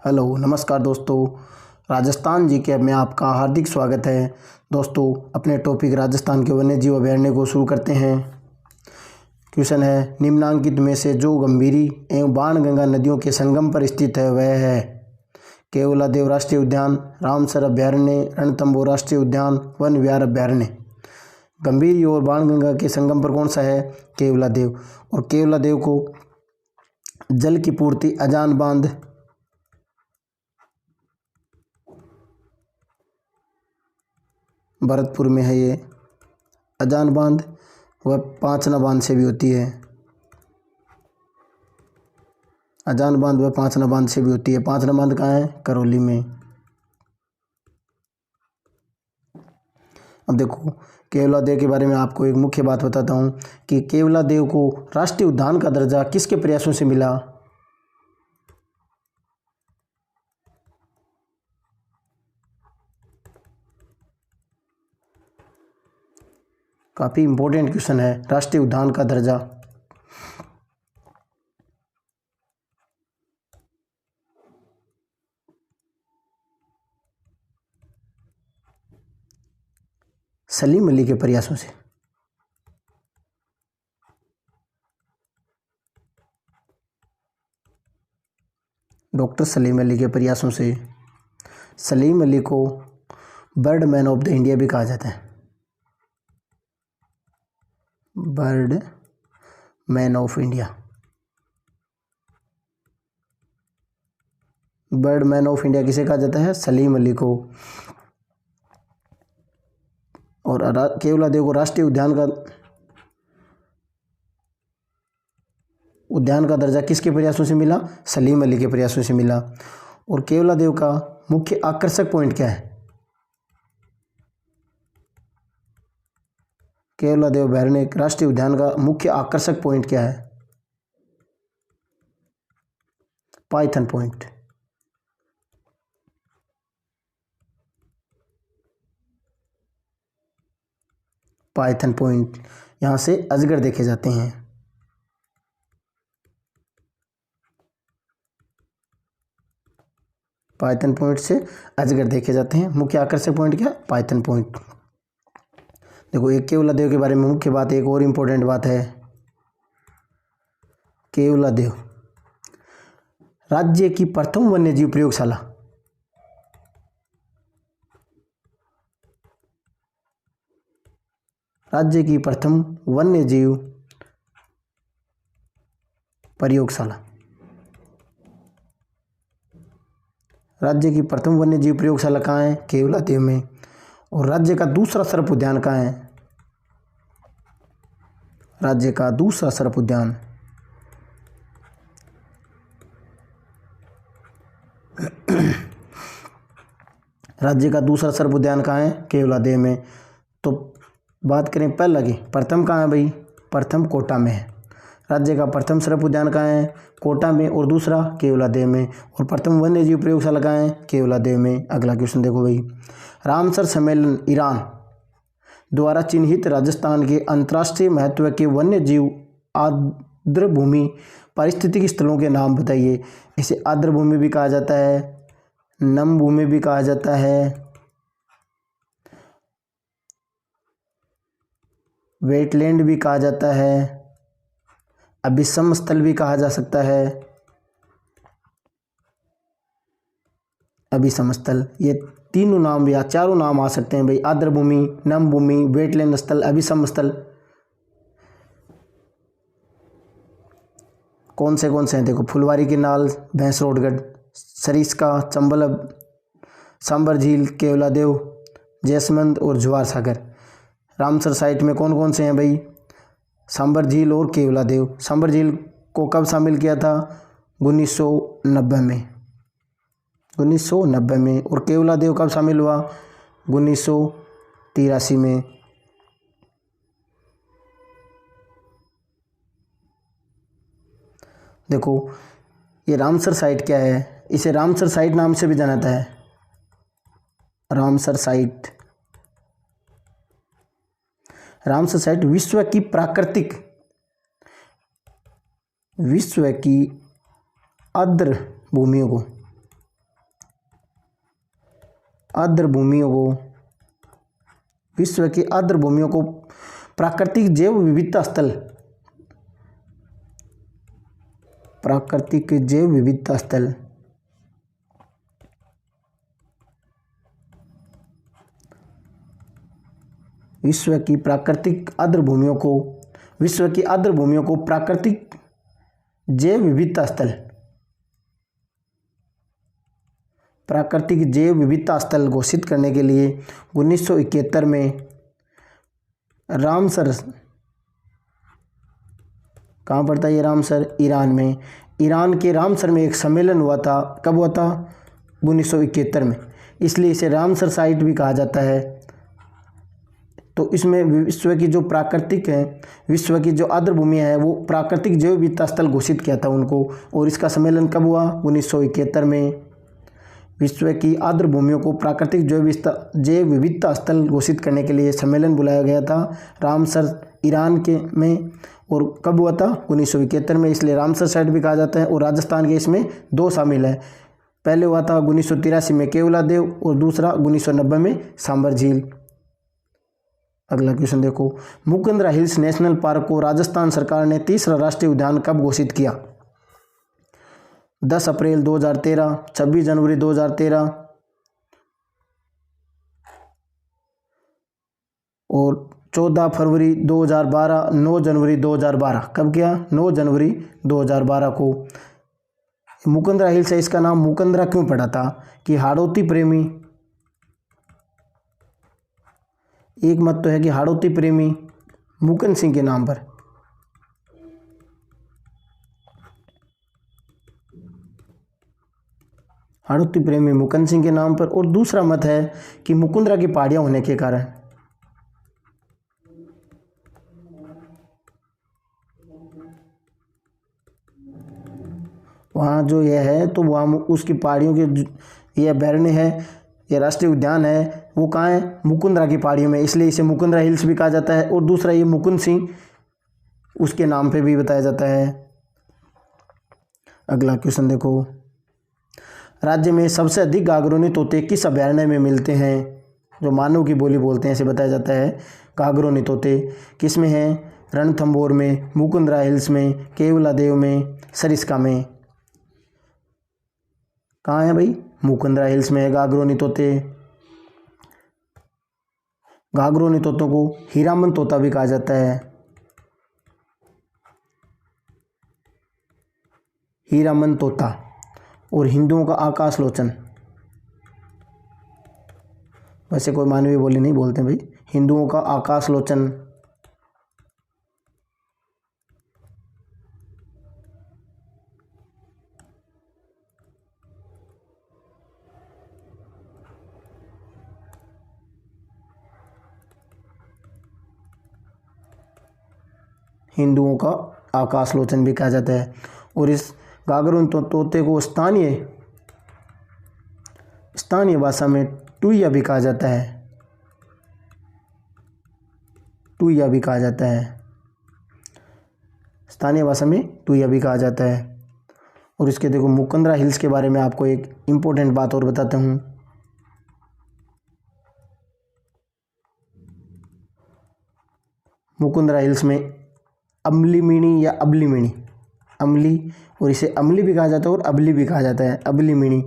Hello नमस्कार दोस्तों। राजस्थान जी के में आपका हार्दिक स्वागत है। दोस्तों अपने टॉपिक राजस्थान के वन्य जीव अभयारण्य को शुरू करते हैं। क्वेश्चन है, निम्नांकित में से जो गंभीरी एवं बाणगंगा नदियों के संगम पर स्थित है वह है? केवलादेव राष्ट्रीय उद्यान, रामसर अभयारण्य, रणथंभौर राष्ट्रीय उद्यान, वन विहार अभयारण्य। गंभीरी और बाणगंगा के संगम पर कौन सा है? केवलादेव। और केवलादेव को जल की पूर्ति अजान बांध, भरतपुर में है ये अजान बांध, वह पांचना बांध से भी होती है। अजान बांध वह पांचना बांध से भी होती है। पांचना बांध कहाँ है? करौली में। अब देखो केवलादेव के बारे में आपको एक मुख्य बात बताता हूँ कि केवलादेव को राष्ट्रीय उद्यान का दर्जा किसके प्रयासों से मिला? काफ़ी इंपॉर्टेंट क्वेश्चन है, राष्ट्रीय उद्यान का दर्जा। सलीम अली के प्रयासों से। डॉक्टर सलीम अली के प्रयासों से। सलीम अली को bird man of the India भी कहा जाता है। Bird man of India. Bird man of India किसे कहा जाता है? सलीम अली को। और केवलादेव को राष्ट्रीय उद्यान का दर्जा किसके प्रयासों से मिला? सलीम अली के प्रयासों से मिला। और केवलादेव का मुख्य आकर्षक पॉइंट क्या है? केवलादेव अभयारण्य राष्ट्रीय उद्यान का मुख्य आकर्षक पॉइंट क्या है? Python point. पाइथन पॉइंट, यहाँ से अजगर देखे जाते हैं। पाइथन पॉइंट से अजगर देखे जाते हैं। मुख्य आकर्षक पॉइंट क्या? Python point. देखो एक केवलादेव के बारे में मुख्य बात, एक और इम्पोर्टेंट बात है। केवलादेव राज्य की प्रथम वन्यजीव प्रयोगशाला। राज्य की प्रथम वन्यजीव प्रयोगशाला। राज्य की प्रथम वन्यजीव प्रयोगशाला कहाँ है? केवलादेव में। और राज्य का दूसरा सर्प उद्यान कहाँ है? राज्य का दूसरा सर्प उद्यान राज्य का दूसरा सर्प उद्यान कहाँ है? केवलादेव में। तो बात करें पहला की, प्रथम कहाँ है भाई? प्रथम कोटा में है। राज्य का प्रथम सर्प उद्यान कहाँ है? कोटा में। और दूसरा केवलादेव में। और प्रथम वन्यजीव प्रयोगशाला कहाँ है? केवलादेव में। अगला क्वेश्चन देखो भाई, रामसर सम्मेलन ईरान द्वारा चिन्हित राजस्थान के अंतर्राष्ट्रीय महत्व के वन्यजीव आर्द्रभूमि पारिस्थितिक स्थलों के नाम बताइए। इसे आर्द्रभूमि भी कहा जाता है, नम भूमि भी कहा जाता है, वेटलैंड भी कहा जाता है, अभिसम स्थल भी कहा जा सकता है। अभिसम स्थल, ये तीनों नाम या चारों नाम आ सकते हैं भाई। आर्द्रभूमि, नम भूमि, वेटलैंड स्थल, अभिसम स्थल। कौन से हैं? देखो फुलवारी की नाल, भैंसरोडगढ़, सरिस्का, चंबल, सांबर झील, केवलादेव, जैसमंद और ज्वार सागर। रामसर साइट में कौन कौन से हैं भाई? सांबर झील और केवलादेव। सांबर झील को कब शामिल किया था? 1990 में। 1990 में। और केवलादेव कब शामिल हुआ? 1983 में। देखो ये रामसर साइट क्या है? इसे रामसर साइट नाम से भी जाना जाता है। Ramsar site. रामसर साइट विश्व की आर्द्र भूमियों को आर्द्रभूमियों को, विश्व की आर्द्रभूमियों को प्राकृतिक जैव विविधता स्थल, प्राकृतिक जैव विविधता स्थल, विश्व की प्राकृतिक आर्द्रभूमियों को, विश्व की आर्द्रभूमियों को प्राकृतिक जैव विविधता स्थल, प्राकृतिक जैव विविधता स्थल घोषित करने के लिए 1971 में रामसर, कहाँ पड़ता है ये रामसर? ईरान में, ईरान के रामसर में एक सम्मेलन हुआ था। कब हुआ था? 1971 में। इसलिए इसे रामसर साइट भी कहा जाता है। तो इसमें विश्व की जो प्राकृतिक है, विश्व की जो आर्द्रभूमि है वो प्राकृतिक जैव विविधता स्थल घोषित किया था उनको। और इसका सम्मेलन कब हुआ? 1971 में। विश्व की आर्द्रभूमियों को प्राकृतिक जैव विविधता स्थल घोषित करने के लिए सम्मेलन बुलाया गया था रामसर ईरान के में। और कब हुआ था? 1971 में। इसलिए रामसर साइट भी कहा जाता है। और राजस्थान के इसमें 2 शामिल है। पहले हुआ था 1983 में केवलादेव और दूसरा 1990 में सांबर झील। अगला क्वेश्चन देखो, मुकुंदरा हिल्स नेशनल पार्क को राजस्थान सरकार ने तीसरा राष्ट्रीय उद्यान कब घोषित किया? 10 अप्रैल 2013, 26 जनवरी 2013 और 14 फरवरी 2012, 9 जनवरी 2012। कब किया? 9 जनवरी 2012 को। मुकुंदरा हिल्स है, इसका नाम मुकुंदरा क्यों पड़ा था? कि हाड़ौती प्रेमी, एक मत तो है कि हाड़ौती प्रेमी मुकुंद सिंह के नाम पर, हाड़ौती प्रेमी मुकुंद सिंह के नाम पर। और दूसरा मत है कि मुकुंदरा की पहाड़ियां होने के कारण। वहाँ जो यह है तो वहाँ उसकी पहाड़ियों के, यह अभयारण्य है, यह राष्ट्रीय उद्यान है, वो कहाँ है? मुकुंदरा की पहाड़ियों में। इसलिए इसे मुकुंदरा हिल्स भी कहा जाता है। और दूसरा ये मुकुंद सिंह उसके नाम पे भी बताया जाता है। अगला क्वेश्चन देखो, राज्य में सबसे अधिक गागरोनी तोते किस अभयारण्य में मिलते हैं? जो मानव की बोली बोलते हैं इसे बताया जाता है। गागरोनी तोते किस में हैं? रणथंभौर में, मुकुंदरा हिल्स में, केवलादेव में, सरिस्का में। कहाँ है भाई? मुकुंदरा हिल्स में है गागरोनी तोते। गागरोनी तोतों को हीरामन तोता भी कहा जाता है। हीरामन तोता। और हिंदुओं का आकाश लोचन, वैसे कोई मानवीय बोली नहीं बोलते भाई, हिंदुओं का आकाश लोचन। हिंदुओं का आकाश लोचन भी कहा जाता है। और इस गागरोनी तोते को स्थानीय भाषा में टुईया भी कहा जाता है। टुईया भी कहा जाता है, स्थानीय भाषा में टुईया भी कहा जाता है। और इसके देखो मुकुंदरा हिल्स के बारे में आपको एक इम्पोर्टेंट बात और बताता हूँ। मुकुंदरा हिल्स में अम्लीमिणी या अबलीमिणी, अम्ली, और इसे अम्ली भी कहा जाता है और अबली भी कहा जाता है, अबलीमिणी।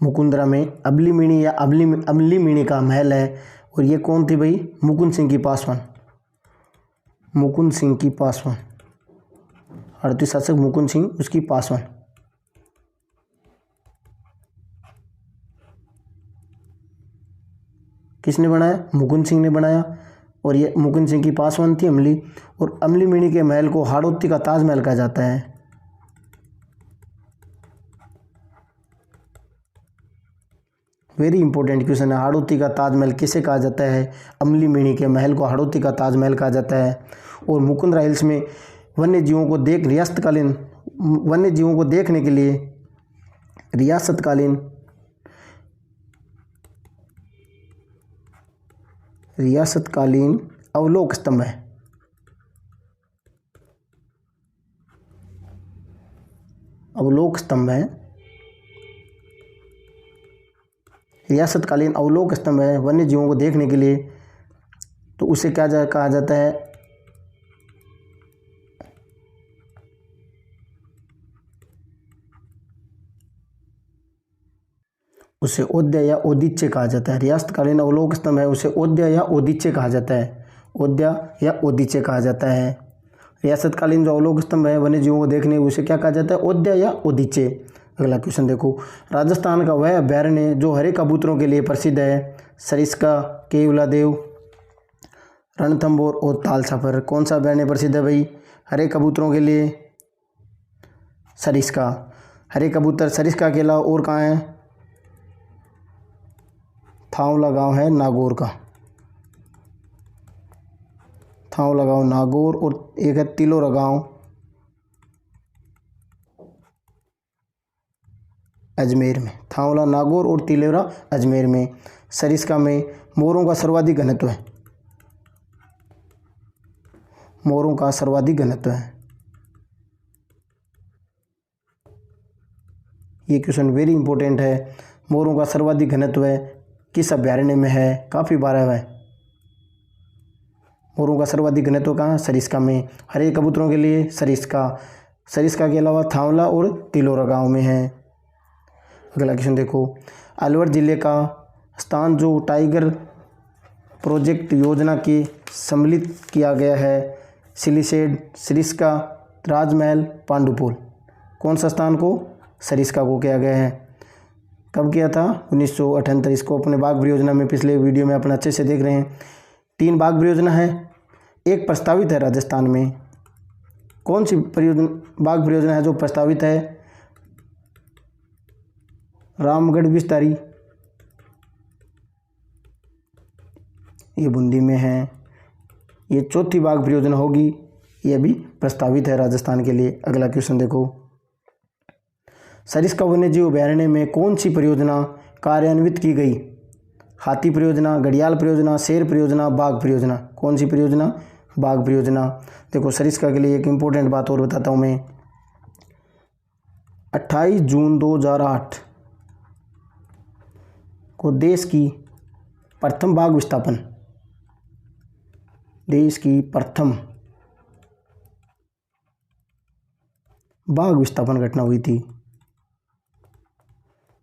मुकुंदरा में अबलीमिणी या अम्लीमिणी का महल है। और ये कौन थी भाई? मुकुंद सिंह की पासवान, मुकुंद सिंह की पासवान, आरती शासक मुकुंद सिंह उसकी पासवान। किसने बनाया? मुकुंद सिंह ने बनाया। और ये मुकुंद सिंह की पासवान थी अमली। और अमलीमिणी के महल को हाड़ौती का ताजमहल कहा जाता है। वेरी इंपॉर्टेंट क्वेश्चन है, हाड़ौती का ताजमहल किसे कहा जाता है? अमलीमिणी के महल को हाड़ौती का ताजमहल कहा जाता है। और मुकुंदरा हिल्स में वन्य जीवों को रियासतकालीन वन्य जीवों को देखने के लिए रियासतकालीन रियासतकालीन अवलोक स्तंभ है। अवलोक स्तंभ है, रियासतकालीन अवलोक स्तंभ है वन्य जीवों को देखने के लिए। तो उसे क्या कहा जाता है, उसे ओद्य या ओदीच्य कहा जाता है। रियासतकालीन अवलोक स्तंभ है, उसे ओद्य या ओदीच्य कहा जाता है। ओद्य या ओदीच्य कहा जाता है। रियासतकालीन जो अवलोक स्तंभ है वन्य जीवों को देखने, उसे क्या कहा जाता है, ओद्य या ओदीच्य। अगला क्वेश्चन देखो, राजस्थान का वह अभ्यारण्य जो हरे कबूतरों के लिए प्रसिद्ध है, सरिस्का, केवलादेव, रणथंभौर और तालछापर। कौन सा अभ्यारण्य प्रसिद्ध है भाई हरे कबूतरों के लिए, सरिस्का। हरे कबूतर सरिस्का के अलावा और कहाँ है, थांवला गांव है नागौर का, थांवला गांव नागौर, और एक है तिलोरा गांव अजमेर में। थांवला नागौर और तिलोरा अजमेर में। सरिस्का में मोरों का सर्वाधिक घनत्व है, मोरों का सर्वाधिक घनत्व है। ये क्वेश्चन वेरी इंपॉर्टेंट है। मोरों का सर्वाधिक घनत्व है किस अभ्यारण्य में है, काफ़ी बार है। मोरों का सर्वाधिक घनत्व कहाँ, सरिस्का में। हरे कबूतरों के लिए सरिस्का, सरिस्का के अलावा थांवला और तिलोरा गांव में है। अगला क्वेश्चन देखो, अलवर जिले का स्थान जो टाइगर प्रोजेक्ट योजना के सम्मिलित किया गया है, सिलिसेड, सरिस्का, राजमहल, पांडुपुल। कौन सा स्थान को, सरिस्का को किया गया है। कब किया था, 1978। इसको अपने बाघ परियोजना में पिछले वीडियो में अपने अच्छे से देख रहे हैं। 3 बाघ परियोजना है, एक प्रस्तावित है राजस्थान में। कौन सी परियोजना, बाघ परियोजना है जो प्रस्तावित है, रामगढ़ विस्तारी, ये बूंदी में है। ये चौथी बाघ परियोजना होगी, ये भी प्रस्तावित है राजस्थान के लिए। अगला क्वेश्चन देखो, सरिस्का वन्यजीव अभयारण्य में कौन सी परियोजना कार्यान्वित की गई, हाथी परियोजना, घड़ियाल परियोजना, शेर परियोजना, बाघ परियोजना। कौन सी परियोजना, बाघ परियोजना। देखो सरिस्का के लिए एक इम्पोर्टेंट बात और बताता हूँ मैं, 28 जून 2008 को देश की प्रथम बाघ विस्थापन, देश की प्रथम बाघ विस्थापन घटना हुई थी।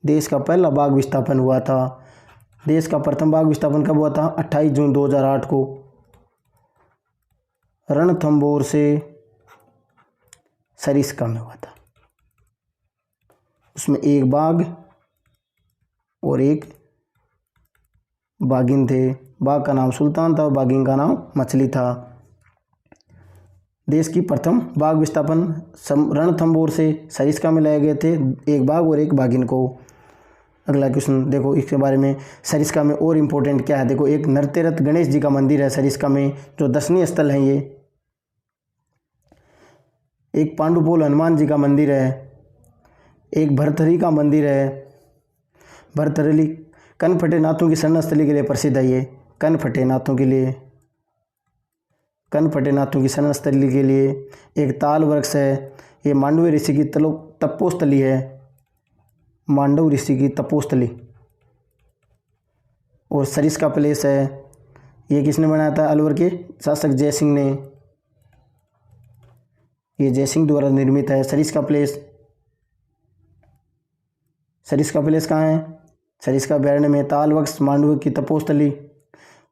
देश का पहला बाघ विस्थापन हुआ था। देश का प्रथम बाघ विस्थापन कब हुआ था, 28 जून 2008 को रणथंभौर से सरिस्का में हुआ था। उसमें एक बाघ और एक बाघिन थे। बाघ का नाम सुल्तान था और बाघिन का नाम मछली था। देश की प्रथम बाघ विस्थापन रणथंभौर से सरिस्का में लाए गए थे, एक बाघ और एक बाघिन को। अगला क्वेश्चन देखो, इसके बारे में सरिस्का में और इम्पोर्टेंट क्या है। देखो एक नरतेरथ गणेश जी का मंदिर है सरिस्का में, जो दर्शनीय स्थल है ये। एक पांडुपोल हनुमान जी का मंदिर है, एक भरथरी का मंदिर है। भरथरी कनफटे नाथों की शरणस्थली के लिए प्रसिद्ध है। ये कनफटे नाथों के लिए, कनफटे नाथों की शरणस्थली के लिए। एक ताल वृक्ष है, ये मांडव ऋषि की तपोस्थली है, मांडव ऋषि की तपोस्थली। और सरिस्का पैलेस है, ये किसने बनाया था, अलवर के शासक जयसिंह ने। ये जयसिंह द्वारा निर्मित है सरिस्का पैलेस। सरिस्का पैलेस कहाँ है, सरिस्का अभयारण्य में। ताल वृक्ष, मांडव की तपोस्थली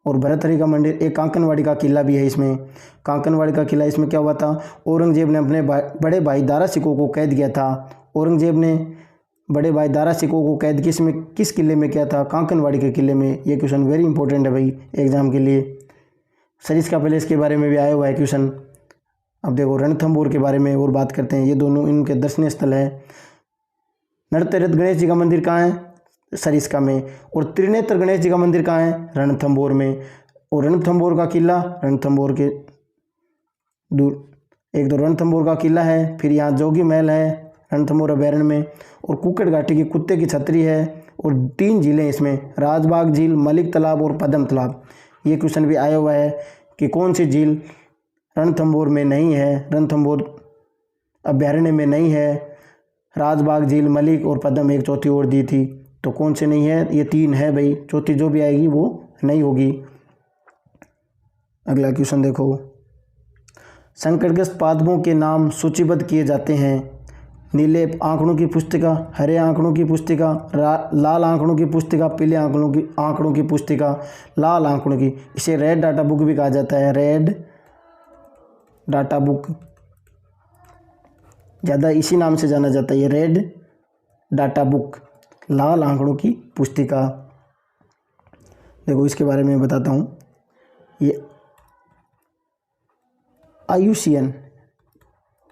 और भरथरी का मंदिर। एक कांकनवाड़ी का किला भी है इसमें। कांकनवाड़ी का किला, इसमें क्या हुआ था, औरंगजेब ने अपने बड़े भाई दारा सिकोह को कैद किया था। औरंगजेब ने बड़े भाई दारा सिकोह को कैद किस किले में किया था, कांकनवाड़ी के किले में। ये क्वेश्चन वेरी इंपॉर्टेंट है भाई एग्जाम के लिए। सरिस्का पैलेस के बारे में भी आया हुआ है क्वेश्चन। अब देखो रणथंभौर के बारे में और बात करते हैं। ये दोनों इनके दर्शनीय स्थल है। नरतीर्थ गणेश जी का मंदिर कहाँ है, सरिस्का में। और त्रिनेत्र गणेश जी का मंदिर कहाँ है, रणथंभौर में। और रणथंभौर का किला, रणथंभौर के दूर एक तो रणथंभौर का किला है, फिर यहाँ जोगी महल है रणथंभौर अभयारण्य में। और कुक्कड़ घाटी की कुत्ते की छतरी है। और 3 झीलें इसमें, राजबाग झील, मलिक तालाब और पद्म तालाब। ये क्वेश्चन भी आया हुआ है कि कौन सी झील रणथंभौर में नहीं है, रणथंभौर अभ्यारण्य में नहीं है। राजबाग झील, मलिक और पद्म, एक चौथी और दी थी, तो कौन से नहीं है? ये 3 है भाई, चौथी जो भी आएगी वो नहीं होगी। अगला क्वेश्चन देखो, संकटग्रस्त पादपों के नाम सूचीबद्ध किए जाते हैं। नीले आंकड़ों की पुस्तिका, हरे आंकड़ों की पुस्तिका, लाल आंकड़ों की पुस्तिका, पीले आंकड़ों की पुस्तिका, लाल आंकड़ों की। इसे रेड डाटा बुक भी कहा जाता है, रेड डाटा बुक, ज़्यादा इसी नाम से जाना जाता है, ये रेड डाटा बुक, लाल आंकड़ों की पुस्तिका। देखो इसके बारे में बताता हूँ। ये IUCN,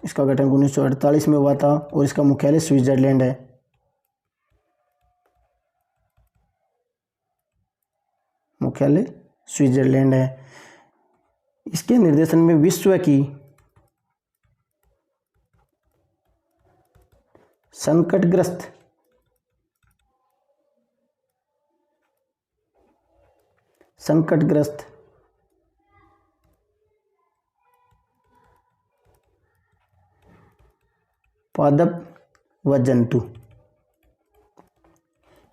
इसका गठन 1948 में हुआ था और इसका मुख्यालय स्विट्जरलैंड है। मुख्यालय स्विट्जरलैंड है। इसके निर्देशन में विश्व की संकटग्रस्त पादप व जंतु,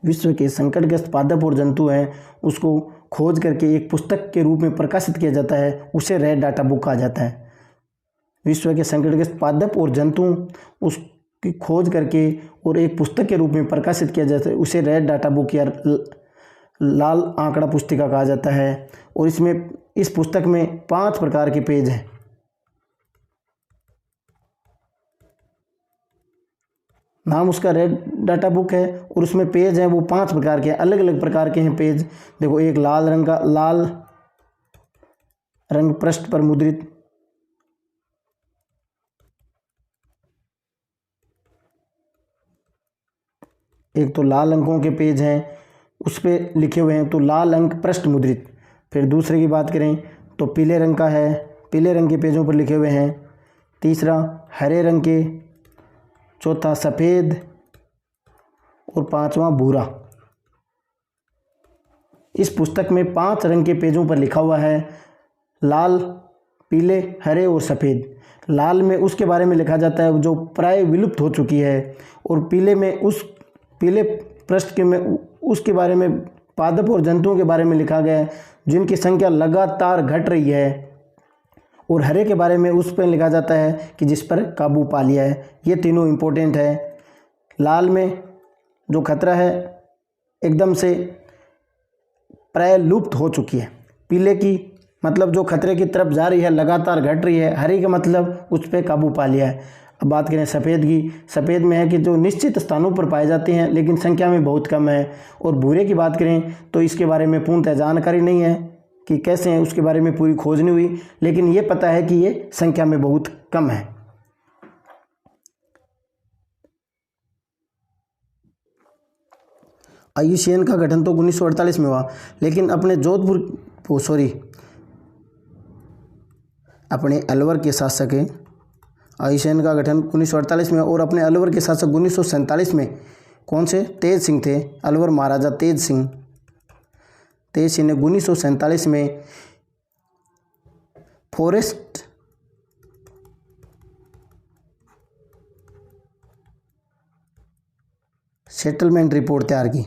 विश्व के संकटग्रस्त पादप और जंतु हैं, उसको खोज करके एक पुस्तक के रूप में प्रकाशित किया जाता है, उसे रेड डाटा बुक कहा जाता है। विश्व के संकटग्रस्त पादप और जंतु उसकी खोज करके और एक पुस्तक के रूप में प्रकाशित किया जाता है, उसे रेड डाटा बुक या लाल आंकड़ा पुस्तिका कहा जाता है। और इसमें, इस पुस्तक में 5 प्रकार के पेज हैं। नाम उसका रेड डाटा बुक है और उसमें पेज हैं वो 5 प्रकार के, अलग अलग प्रकार के हैं पेज। देखो, एक लाल रंग पृष्ठ पर मुद्रित, एक तो लाल अंकों के पेज हैं, उस पर लिखे हुए हैं, तो लाल अंक पृष्ठ मुद्रित। फिर दूसरे की बात करें तो पीले रंग का है, पीले रंग के पेजों पर लिखे हुए हैं। तीसरा हरे रंग के, चौथा सफ़ेद और 5वां भूरा। इस पुस्तक में 5 रंग के पेजों पर लिखा हुआ है, लाल, पीले, हरे और सफ़ेद। लाल में उसके बारे में लिखा जाता है जो प्राय विलुप्त हो चुकी है, और पीले में उस पीले पृष्ठ के में उसके बारे में, पादप और जंतुओं के बारे में लिखा गया है जिनकी संख्या लगातार घट रही है। और हरे के बारे में उस पर लिखा जाता है कि जिस पर काबू पा लिया है। ये तीनों इम्पोर्टेंट है। लाल में जो खतरा है एकदम से प्राय लुप्त हो चुकी है। पीले की मतलब जो खतरे की तरफ जा रही है, लगातार घट रही है। हरे का मतलब उस पर काबू पा लिया है। अब बात करें सफ़ेद की, सफ़ेद में है कि जो निश्चित स्थानों पर पाए जाते हैं लेकिन संख्या में बहुत कम है। और भूरे की बात करें तो इसके बारे में पूर्णतः जानकारी नहीं है कि कैसे हैं, उसके बारे में पूरी खोज नहीं हुई, लेकिन ये पता है कि ये संख्या में बहुत कम है। IUCN का गठन तो 1948 में हुआ, लेकिन अपने अलवर के शासक हैं। IUCN का गठन 1948 में, और अपने अलवर के शासक 1947 में कौन से? तेज सिंह थे। अलवर महाराजा तेज सिंह ने 1947 में फॉरेस्ट सेटलमेंट रिपोर्ट तैयार की।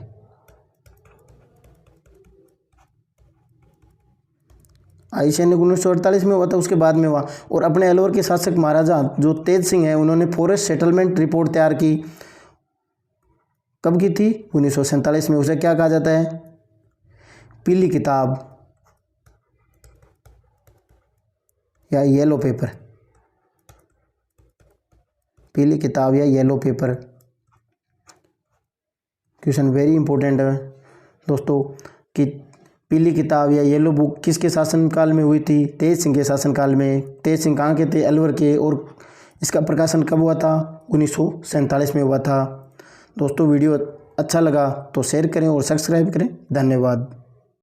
IUCN ने 1948 में हुआ था, उसके बाद में हुआ। और अपने अलवर के शासक महाराजा जो तेज सिंह है, उन्होंने फॉरेस्ट सेटलमेंट रिपोर्ट तैयार की। कब की थी? 1947 में। उसे क्या कहा जाता है? पीली किताब या येलो पेपर। पीली किताब या yellow paper. Question very important है दोस्तों कि पीली किताब या येलो बुक किसके शासनकाल में हुई थी? तेज सिंह के शासनकाल में। तेज सिंह कहाँ के थे? अलवर के। और इसका प्रकाशन कब हुआ था? 1947 में हुआ था। दोस्तों वीडियो अच्छा लगा तो शेयर करें और सब्सक्राइब करें। धन्यवाद।